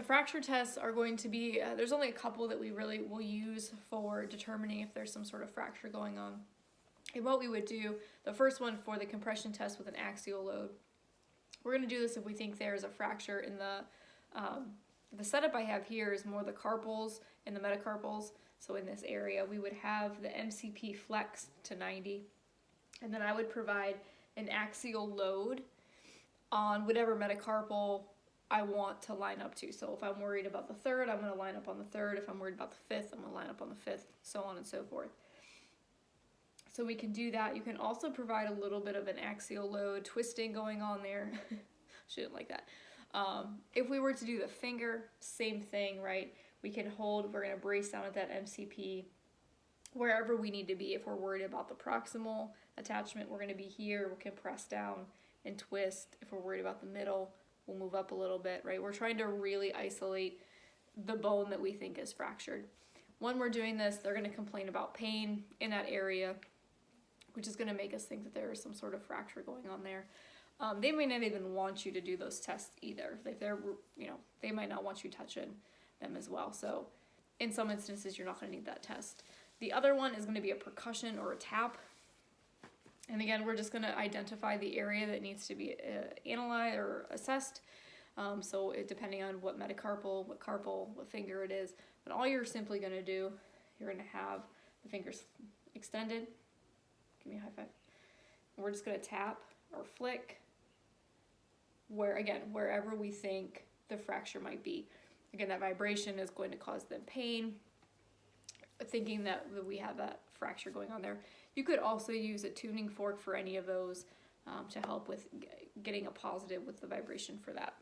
fracture tests are going to be, there's only a couple that we really will use for determining if there's some sort of fracture going on. And what we would do, the first one for the compression test with an axial load, we're going to do this if we think there's a fracture in the setup I have here is more the carpals and the metacarpals. So in this area, we would have the MCP flex to 90, and then I would provide an axial load on whatever metacarpal I want to line up to. So if I'm worried about the third, I'm going to line up on the third. If I'm worried about the fifth, I'm going to line up on the fifth, so on and so forth. So we can do that. You can also provide a little bit of an axial load twisting going on there. Shouldn't like that. If we were to do the finger, same thing, right? We can hold, we're going to brace down at that MCP wherever we need to be. If we're worried about the proximal attachment, we're going to be here. We can press down and twist. If we're worried about the middle, we'll move up a little bit, right? We're trying to really isolate the bone that we think is fractured. When we're doing this, they're going to complain about pain in that area, which is going to make us think that there is some sort of fracture going on there. They may not even want you to do those tests either. If they're, they might not want you touching them as well. So in some instances, you're not going to need that test. The other one is going to be a percussion or a tap. And again, we're just going to identify the area that needs to be analyzed or assessed. So depending on what metacarpal, what carpal, what finger it is. But all you're simply going to do, you're going to have the fingers extended. Give me a high five. And we're just going to tap or flick wherever we think the fracture might be. Again, that vibration is going to cause them pain, thinking that we have that fracture going on there. You could also use a tuning fork for any of those to help with getting a positive with the vibration for that.